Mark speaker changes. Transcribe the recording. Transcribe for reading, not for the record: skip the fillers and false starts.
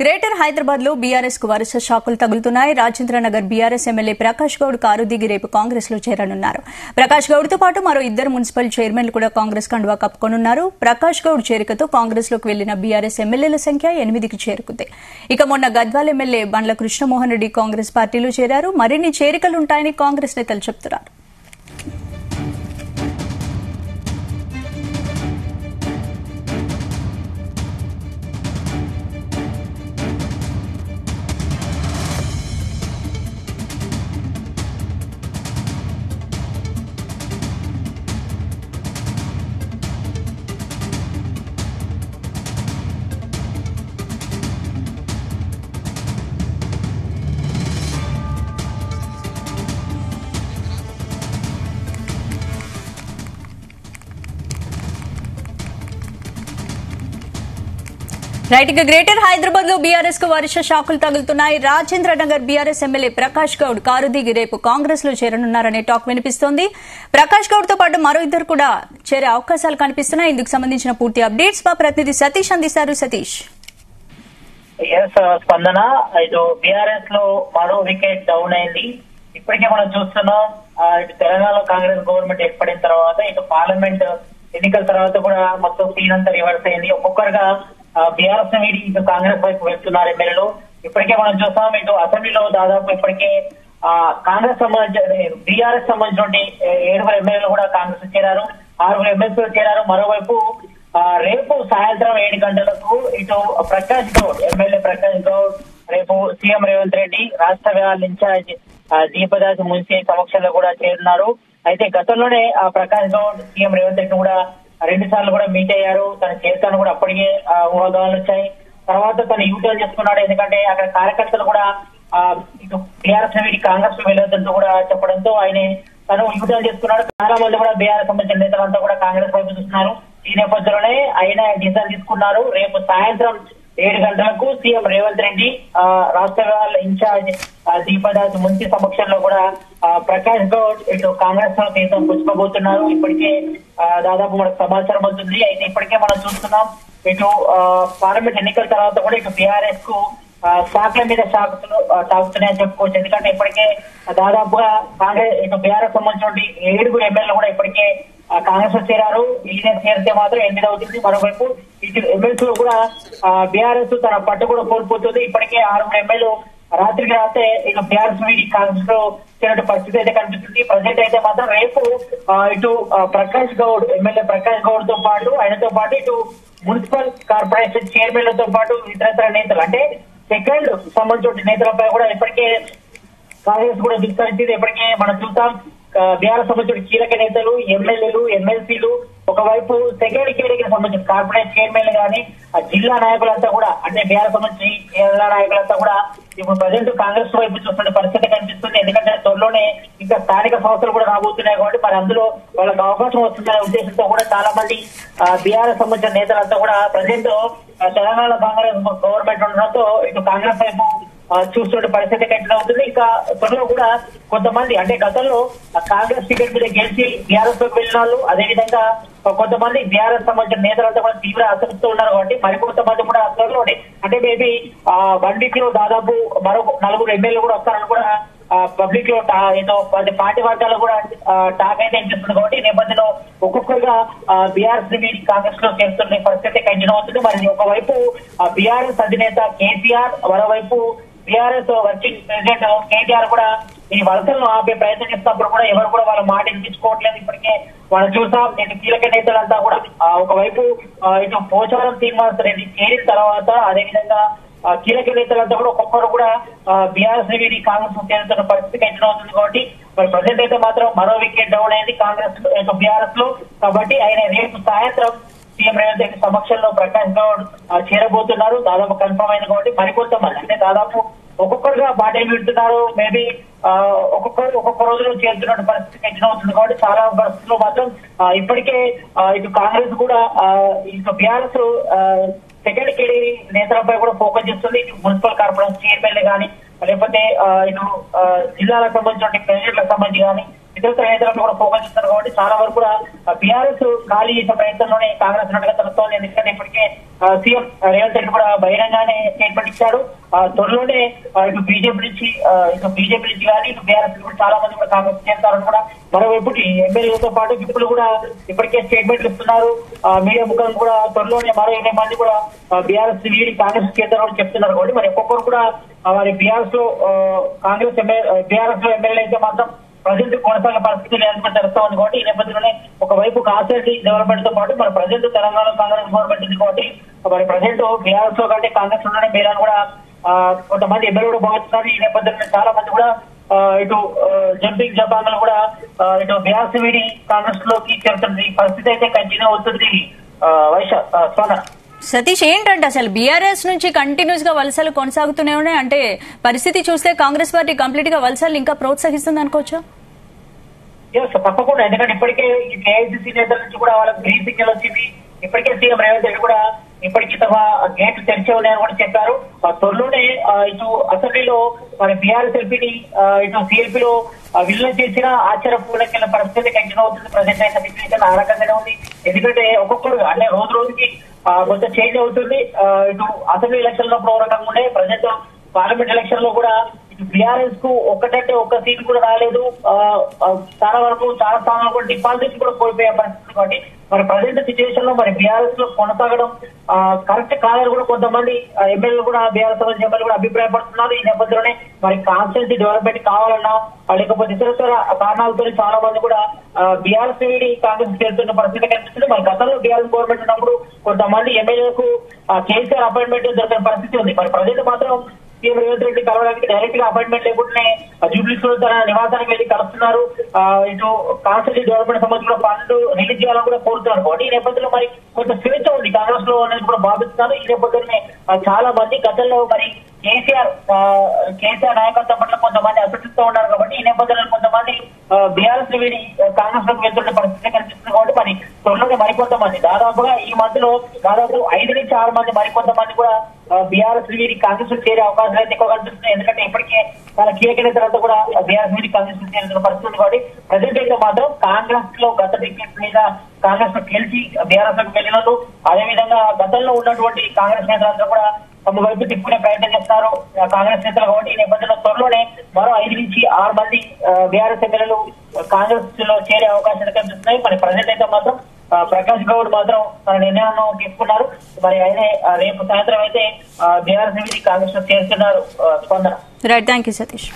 Speaker 1: Greater Hyderabad లో బీఆర్ఎస్ కు వరుస షాకులు తగులుతున్నాయి. రాజేంద్రనగర్ బీఆర్ఎస్ ఎమ్మెల్యే ప్రకాష్ గౌడ్ కారు దిగి రేపు కాంగ్రెస్ లో చేరనున్నారు. ప్రకాష్ గౌడ్ తో పాటు మరో ఇద్దరు మున్సిపల్ చైర్మన్లు కూడా కాంగ్రెస్ కండువా కప్పుకోనున్నారు. ప్రకాష్ గౌడ్ చేరికతో కాంగ్రెస్ లోకి వెళ్లిన బీఆర్ఎస్ ఎమ్మెల్యేల సంఖ్య 8కి చేరుకుంది. ఇక మొన్న గద్వాల్ ఎమ్మెల్యే బండ్ల కృష్ణమోహన్ రెడ్డి కాంగ్రెస్ పార్టీలో చేరారు. మరిన్ని చేరికలుంటాయని కాంగ్రెస్ నేతలు చెబుతున్నారు. రైట్, ఇక గ్రేటర్ హైదరాబాద్ లో బీఆర్ఎస్ కు వరుస షాకులు తగులుతున్నాయి. రాజేంద్రనగర్ బీఆర్ఎస్ ఎమ్మెల్యే ప్రకాష్ గౌడ్ కారు దిగి రేపు కాంగ్రెస్ లో చేరనున్నారనే టాక్ వినిపిస్తోంది. ప్రకాష్ గౌడ్ తో పాటు మరో ఇద్దరు కూడా చేరే అవకాశాలు కనిపిస్తున్నాయి. ఇందుకు సంబంధించిన పూర్తి అప్డేట్స్ మా ప్రతినిధి సతీష్ అందిస్తారు. సతీష్.
Speaker 2: స్పందన, ఇటు బీఆర్ఎస్ లో మరో వికెట్ డౌన్ అయింది. ఇప్పటికే మనం చూస్తున్నాం, ఇటు తెలంగాణలో కాంగ్రెస్ గవర్నమెంట్ ఏర్పడిన తర్వాత ఇటు పార్లమెంట్ ఎన్నికల తర్వాత కూడా మొత్తం సీన్ అంతా రివర్స్ అయింది. ఒక్కొక్కరుగా బీఆర్ఎస్ వీడి ఇటు కాంగ్రెస్ వైపు వెళ్తున్నారు ఎమ్మెల్యేలు. ఇప్పటికే మనం చూస్తాం, ఇటు అసెంబ్లీలో దాదాపు ఇప్పటికే కాంగ్రెస్ సంబంధించి బీఆర్ఎస్ సంబంధించిన 7 ఎమ్మెల్యేలు కూడా కాంగ్రెస్ చేరారు, 6 ఎమ్మెల్సీలు చేరారు. మరోవైపు రేపు సాయంత్రం 7 గంటలకు ఇటు ప్రకాష్ గౌడ్, ఎమ్మెల్యే ప్రకాష్ గౌడ్ రేపు సీఎం రేవంత్ రెడ్డి రాష్ట్ర వ్యవహారాల ఇన్ఛార్జ్ దీపదాస్ మున్సి సమక్షంలో కూడా చేరున్నారు. అయితే గతంలోనే ప్రకాష్ గౌడ్ సీఎం రేవంత్ రెడ్డి కూడా 2 సార్లు కూడా మీట్ అయ్యారు. తన చేస్తాను కూడా అప్పటికే ఊహాగానాలు వచ్చాయి. తర్వాత తను యూటర్న్ చేసుకున్నాడు. ఎందుకంటే అక్కడ కార్యకర్తలు కూడా ఇటు టీఆర్ఎస్ వీడి కాంగ్రెస్ కు వెళ్ళొద్దంటూ కూడా చెప్పడంతో ఆయన తను యూటర్న్ చేసుకున్నాడు. చాలా మంది కూడా బీఆర్ఎస్ సంబంధించిన నేతలంతా కూడా కాంగ్రెస్ వైపు చూస్తున్నారు. ఈ నేపథ్యంలోనే ఆయన డిసిజన్ తీసుకున్నారు. రేపు సాయంత్రం 7 గంటలకు సీఎం రేవంత్ రెడ్డి రాష్ట్ర వ్యవహారాల ఇన్ఛార్జ్ దీపదాస్ మున్సి సమక్షంలో కూడా ప్రకాష్ గౌడ్ ఇటు కాంగ్రెస్ లో తీర్థం పుచ్చుకోబోతున్నారు. ఇప్పటికే దాదాపు మనకు సమాచారం అవుతుంది. అయితే ఇప్పటికే మనం చూస్తున్నాం, ఇటు పార్లమెంట్ ఎన్నికల తర్వాత కూడా ఇటు బీఆర్ఎస్ కు షాక్ల మీద షాకులు తాగుతున్నాయని చెప్పుకోవచ్చు. ఎందుకంటే ఇప్పటికే దాదాపుగా కాంగ్రెస్ ఇటు బీఆర్ఎస్ సంబంధించిన 7 ఎమ్మెల్యేలు కూడా ఇప్పటికే కాంగ్రెస్ లో చేరారు. ఈయన చేరితే మాత్రం 8 అవుతుంది. మరోవైపు ఇటు ఎమ్మెల్సీలు కూడా బీఆర్ఎస్ తన పట్టు కూడా కోల్పోతుంది. ఇప్పటికే 6 ఎమ్మెల్యేలు రాత్రికి రాస్తే ఇక బీఆర్ఎస్ వీడి కాంగ్రెస్ లో చేరిన పరిస్థితి అయితే కనిపిస్తుంది. ప్రజెంట్ అయితే మాత్రం రేపు ఇటు ప్రకాష్ గౌడ్, ఎమ్మెల్యే ప్రకాష్ గౌడ్ తో పాటు ఆయనతో పాటు ఇటు మున్సిపల్ కార్పొరేషన్ చైర్మన్లతో పాటు ఇతర నేతలు అంటే సెకండ్ సంబంధించిన నేతలపై కూడా ఇప్పటికే కాంగ్రెస్ కూడా విస్తరించింది. ఇప్పటికే మనం చూస్తాం, బీఆర్ఎస్ సంబంధించిన కీలక నేతలు, ఎమ్మెల్యేలు, ఎమ్మెల్సీలు, ఒకవైపు సెకండ్ కేటగిరీకి సంబంధించిన కార్పొరేట్ చైర్మన్లు కానీ జిల్లా నాయకులంతా కూడా అంటే బీఆర్ఎస్ సంబంధించి జిల్లా నాయకులంతా కూడా ఇప్పుడు ప్రజెంట్ కాంగ్రెస్ వైపు చూస్తున్న పరిస్థితి కనిపిస్తుంది. ఎందుకంటే త్వరలోనే ఇంకా స్థానిక సంస్థలు కూడా రాబోతున్నాయి కాబట్టి మరి అందులో వాళ్ళకి అవకాశం వస్తుందనే ఉద్దేశంతో కూడా చాలా మంది బీఆర్ఎస్ సంబంధించిన నేతలంతా కూడా ప్రజెంట్ తెలంగాణ కాంగ్రెస్ గవర్నమెంట్ ఉండడంతో ఇటు కాంగ్రెస్ వైపు చూస్తున్న పరిస్థితి కంటిన్యూ అవుతుంది. ఇంకా త్వరలో కూడా కొంతమంది అంటే గతంలో కాంగ్రెస్ టికెట్ మీద గెలిచి బీఆర్ఎస్ లోకి వెళ్ళిన వాళ్ళు, అదేవిధంగా కొంతమంది బీఆర్ఎస్ సంబంధించిన నేతలంతా కూడా తీవ్ర అసంతృప్తితో ఉన్నారు కాబట్టి మరికొంతమంది కూడా త్వరలోనే అంటే మేబీ 1 వీక్ లో దాదాపు మరో 4 ఎమ్మెల్యేలు కూడా వస్తారని కూడా పబ్లిక్ లో ఏదో పార్టీ వర్గాలు కూడా టాక్ అయితే అనిపిస్తుంది. కాబట్టి ఈ నేపథ్యంలో ఒక్కొక్కరుగా బీఆర్ఎస్ వీడి కాంగ్రెస్ లో చేస్తున్న పరిస్థితి కంటిన్యూ అవుతుంది. మరి ఒకవైపు బీఆర్ఎస్ అధినేత కేసీఆర్, మరోవైపు బీఆర్ఎస్ వర్కింగ్ ప్రెసిడెంట్ కేటీఆర్ కూడా ఈ వలసలను ఆపే ప్రయత్నం చేస్తున్నప్పుడు కూడా ఎవరు కూడా వాళ్ళ మాట వినిపించుకోవట్లేదు. ఇప్పటికే మనం చూసాం, ఇటు కీలక నేతలంతా కూడా ఒకవైపు ఇటు పోచారం శ్రీనివాస్ రెడ్డి చేరిన తర్వాత అదేవిధంగా కీలక నేతలంతా కూడా ఒక్కొక్కరు కూడా బీఆర్ఎస్ వీడి కాంగ్రెస్ చేరుతున్న పరిస్థితి కంటిన్యూ అవుతుంది. కాబట్టి మరి ప్రజెంట్ అయితే మాత్రం మరో వికెట్ డౌన్ అయింది కాంగ్రెస్ బీఆర్ఎస్ లో. కాబట్టి ఆయన రేపు సాయంత్రం సీఎం రేవంత్ రెడ్డి సమక్షంలో ప్రకాష్ గౌడ్ చేరబోతున్నారు. దాదాపు కన్ఫర్మ్ అయింది. కాబట్టి మరికొంతమంది అంటే దాదాపు ఒక్కొక్కరుగా బాటలు పెడుతున్నారు. మేబీ ఒక్కొక్క రోజులో చేరుతున్న పరిస్థితి కంటిన్యూ అవుతుంది. కాబట్టి చాలా పరిస్థితుల్లో మాత్రం ఇప్పటికే ఇటు కాంగ్రెస్ కూడా ఇటు బీఆర్ఎస్ సెకండ్ కేటగిరీ నేతలపై కూడా ఫోకస్ చేస్తుంది. ఇటు మున్సిపల్ కార్పొరేషన్ చైర్మన్లు కానీ లేకపోతే ఇటు జిల్లాలకు సంబంధించిన ప్రెసిడెంట్లకు సంబంధించి కానీ ఇతర నేతలపై కూడా ఫోకస్ చేస్తారు కాబట్టి చాలా వరకు కూడా బీఆర్ఎస్ ఖాళీ చేసే ప్రయత్నంలోనే కాంగ్రెస్ ఉన్నట్టుగా తెలుస్తోంది. ఎందుకంటే ఇప్పటికే సీఎం రేవంత్ రెడ్డి కూడా బహిరంగానే స్టేట్మెంట్ ఇచ్చాడు. త్వరలోనే ఇటు బీజేపీ నుంచి కానీ ఇటు బీఆర్ఎస్ కూడా చాలా మంది కూడా కాంగ్రెస్ చేస్తారని కూడా మరోవైపు ఎమ్మెల్యేలతో పాటు విప్పులు కూడా ఇప్పటికే స్టేట్మెంట్లు ఇస్తున్నారు. మీడియా ముఖం కూడా త్వరలోనే మరో 20 మంది కూడా బీఆర్ఎస్ వీడి కాంగ్రెస్ చేస్తారని చెప్తున్నారు కాబట్టి మరి ఒక్కొక్కరు కూడా మరి బీఆర్ఎస్ లో బీఆర్ఎస్ లో ఎమ్మెల్యేలు అయితే మాత్రం ప్రజెంట్ కొనసాగే పరిస్థితి లేదని తెలుస్తా ఉంది కాబట్టి ఈ నేపథ్యంలోనే ఒకవైపు కాన్స్టిట్యూన్సీ డెవలప్మెంట్ తో పాటు మరి ప్రజెంట్ తెలంగాణలో కాంగ్రెస్ గవర్నమెంట్ ఉంది కాబట్టి మరి ప్రజెంట్ బీఆర్ఎస్ లో కంటే కాంగ్రెస్ లోనే మేలని కూడా కొంతమంది ఎమ్మెల్యే కూడా భావిస్తున్నారు. ఈ నేపథ్యంలో చాలా మంది కూడా ఇటు జంపింగ్ జపాంగ్లు కూడా ఇటు బీఆర్ఎస్ వీడి కాంగ్రెస్ లోకి చేరుతుంది. పరిస్థితి అయితే కంటిన్యూ అవుతుంది.
Speaker 1: సతీష్, ఏంటంటే అసలు బీఆర్ఎస్ నుంచి కంటిన్యూస్ గా వలసలు కొనసాగుతూనే ఉన్నాయి. అంటే పరిస్థితి చూస్తే కాంగ్రెస్ పార్టీ కంప్లీట్ గా వలసలు ఇంకా ప్రోత్సహిస్తుంది అనుకోవచ్చా?
Speaker 2: తప్పకుండా, ఎందుకంటే ఇప్పటికే ఏఐసీసీ నేతల నుంచి కూడా వాళ్ళకి గ్రీన్ సిగ్నల్ వచ్చింది. ఇప్పటికే సీఎం రేవంత్ రెడ్డి కూడా ఇప్పటికీ తమ గేట్లు తెరిచే ఉన్నాయని కూడా చెప్పారు. త్వరలోనే ఇటు అసెంబ్లీలో మరి బీఆర్ఎస్ ఎంపీని ఇటు సిఎల్పీలో విడుదల చేసిన ఆశ్చర్యపూర్వకమైన పరిస్థితి కంటిన్యూ అవుతుంది. ప్రజెంట్ అయిన సిచ్యువేషన్ ఆ రకంగానే ఉంది. ఎందుకంటే ఒక్కొక్కరు అంటే రోజు రోజుకి కొంచెం చేంజ్ అవుతుంది. ఇటు అసెంబ్లీ ఎలక్షన్ లో ఒక రకంగా ఉండే ప్రజెంట్ పార్లమెంట్ ఎలక్షన్ లో కూడా ఇటు బీఆర్ఎస్ కు ఒక్కటంటే ఒక్క సీట్ కూడా రాలేదు. చాలా స్థానాలు కూడా డిపాజిట్ కూడా కోల్పోయే పరిస్థితి కాబట్టి మరి ప్రజెంట్ సిచ్యువేషన్ లో మరి బీఆర్ఎస్ లో కొనసాగడం కరెక్ట్ కాదని కూడా కొంతమంది ఎమ్మెల్యేలు కూడా బీఆర్ఎస్ ఎమ్మెల్యేలు కూడా అభిప్రాయపడుతున్నారు. ఈ నేపథ్యంలోనే మరి కాన్స్టిట్యూన్సీ డెవలప్మెంట్ కావాలన్నా లేకపోతే ఇతర కారణాలతో చాలా మంది కూడా బీఆర్ఎస్ వీడి కాంగ్రెస్ చేరుతున్న పరిస్థితి కనిపిస్తుంది. మరి గతంలో బీఆర్ఎస్ గవర్నమెంట్ ఉన్నప్పుడు కొంతమంది ఎమ్మెల్యేలకు కేసీఆర్ అపాయింట్మెంట్ దొరికిన పరిస్థితి ఉంది. మరి ప్రజెంట్ మాత్రం సీఎం రేవంత్ రెడ్డి కలవడానికి డైరెక్ట్ గా అపాయింట్మెంట్ లేకుండానే జూబ్లీస్ లో తన నివాసానికి వెళ్లి కలుస్తున్నారు. ఇటు కాన్స్టిట్యూన్సీ డెవలప్మెంట్ సంబంధించిన ఫండ్ రిలీజ్ చేయాలని కూడా కోరుతున్నారు కాబట్టి ఈ నేపథ్యంలో మరి కొంత స్వేచ్ఛ ఉంది కాంగ్రెస్ లో అనేది కూడా భావిస్తున్నారు. ఈ నేపథ్యంలోనే చాలా మంది గతంలో మరి కేసీఆర్ నాయకత్వం పట్ల కొంతమంది అసంతృప్తితో ఉన్నారు కాబట్టి ఈ నేపథ్యంలో కొంతమంది బీఆర్ఎస్ వీడి కాంగ్రెస్ లోకి వెళ్తున్న పరిస్థితి కనిపిస్తుంది కాబట్టి మరి త్వరలోనే మరికొంతమంది దాదాపుగా ఈ మధ్యలో దాదాపు 5 నుంచి 6 మంది మరికొంతమంది కూడా బీఆర్ఎస్ వీడి కాంగ్రెస్ లో చేరే అవకాశాలు అయితే ఎక్కువ కనిపిస్తున్నాయి. ఎందుకంటే ఇప్పటికే చాలా కీలక నేతలంతా కూడా బీఆర్ఎస్ వీడి కాంగ్రెస్ లో చేరుతున్న పరిస్థితి ఉంది కాబట్టి ప్రజెంట్ అయితే మాత్రం కాంగ్రెస్ లో గత టికెట్ మీద కాంగ్రెస్ లో గెలిచి బీఆర్ఎస్ లోకి వెళ్ళినట్టు అదేవిధంగా గతంలో ఉన్నటువంటి కాంగ్రెస్ నేతలంతా కూడా తమ వైపు తిప్పుకునే ప్రయత్నం చేస్తున్నారు కాంగ్రెస్ నేతలు కాబట్టి ఈ నేపథ్యంలో త్వరలోనే మరో 5 నుంచి 6 మంది బీఆర్ఎస్ ఎమ్మెల్యేలు కాంగ్రెస్ లో చేరే అవకాశాలు కనిపిస్తున్నాయి. మరి ప్రజెంట్ అయితే మాత్రం ప్రకాష్ గౌడ్ మాత్రం తన నిర్ణయాన్ని తీసుకున్నారు. మరి ఆయన రేపు సాయంత్రం అయితే బీఆర్ఎస్ కాంగ్రెస్ లో చేరుతున్నారు.
Speaker 1: Right, thank you Satish.